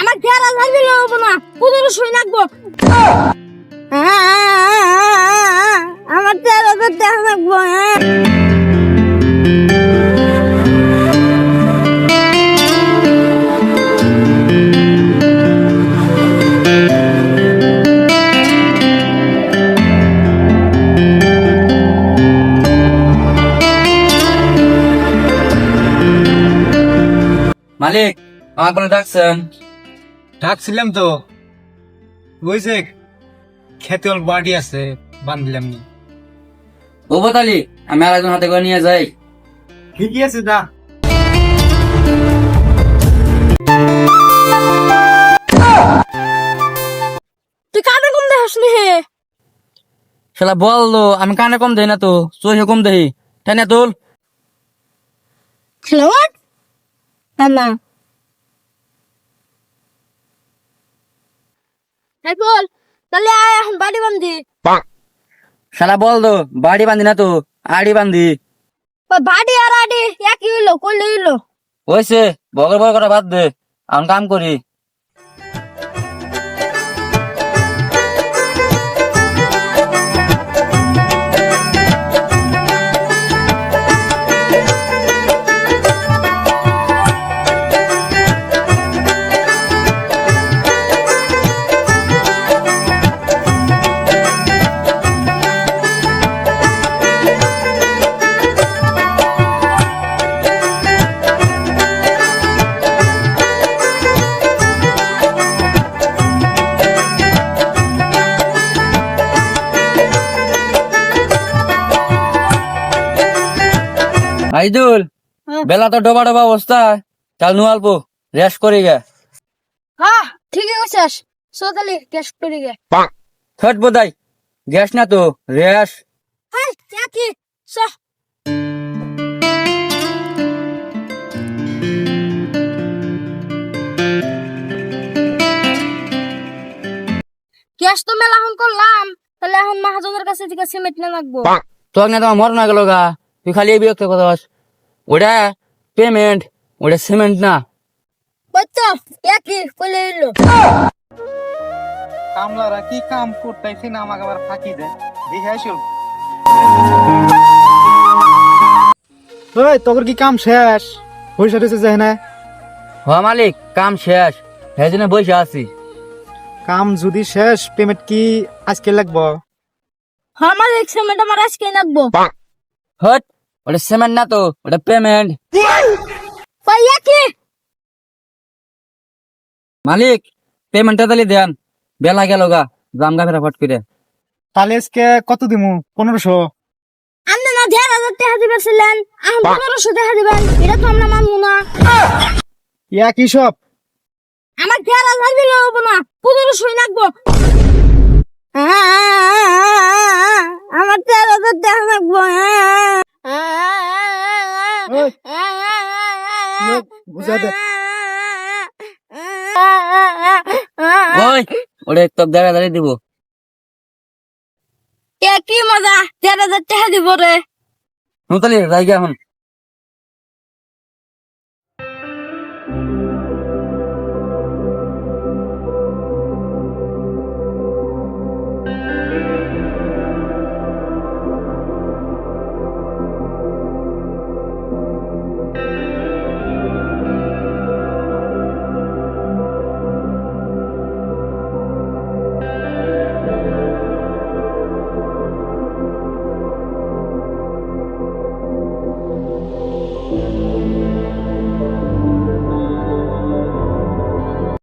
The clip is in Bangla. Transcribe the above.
আমার 10,000 দিলে হবো না, 1500 লাগবো। আমার 13,000 টাকা লাগবো। মালিক, আমার কোনো ডাকছেন? ডাকছিলাম তো, ওই যে খেতে অল্প বাড়ি আছে, বান্ধিলাম নি। ও বতালি, আমি আর একজন হাতে করে নিয়ে যাই। ঠিকই আছে, দা। তুই কানে কম দেখাস নি হে? শালা বললো আমি কানে কম দেই না তো, চোখে কম দেই। তাই না তোল? খেলোয়াড় না এই বল, তাহলে আয় এখন বাড়ি বান্ধি। শালা বললো বাড়ি বান্ধি না তো, আড়ি বান্ধি। ওই বাড়ি আর আড়ি একই হইলো, কইলে হইলো। হয়েছে, বগর বগর করা বাদ দে, আমি কাম করি। আইদুল, বেলা তো ডোবা ডোবা অবস্থা, চাল নু অল্প রেস্ট করি গে। হ্যাঁ ঠিকই কইছাস, সোতালি গ্যাস করে গে। ছট বোধাই, গ্যাস না তো রেস। হ্যাঁ একই স। গ্যাস তো মেলা এখন করলাম, তাহলে এখন মহাজনের কাছে থেকে সিমেন্ট না লাগবো। তোর না তোমার মরণ গেল গা, তুই খালি এই বিরক্ত কথা বস। ওটা পেমেন্ট, ওটা সিমেন্ট না। বাচ্চা একই কইলে হইলো। কামলারা কি কাম করতেছে না, আমাকে আবার ফাঁকি দেয়। দেখে আসুন। ওই তোর কি কাম শেষ? পয়সা টয়সা যায় না? হ মালিক, কাম শেষ, সেই জন্য বসে আছি। কাম যদি শেষ, পেমেন্ট কি আজকে লাগবো? আমার এক সিমেন্ট আমার আজকে লাগবো। হট, ওটা সিমেন্ট না তো, ওটা পেমেন্ট। ভাই একই মালিক, পেমেন্টটা তাহলে দেন, বেলা গেল গা, জামগা ফেরা ফট করে। তাহলে আজকে কত দিমু? 1500। আপনি না 10,000 টাকা দিবেছিলেন, এখন 1500 টাকা দিবেন, এটা তো আমরা মানবো না। ইয়া কি সব? আমার 10,000 দিলে হবো না, 1500 লাগবো। আমার 13,000 টাকা লাগবো। ওই, বুঝা দে। ওই, ওটা একটু দেখা দাঁড়িয়ে দিব। কি মজা, 13,000 টাকা দিব রে। নুতালি, যাই গে এখন।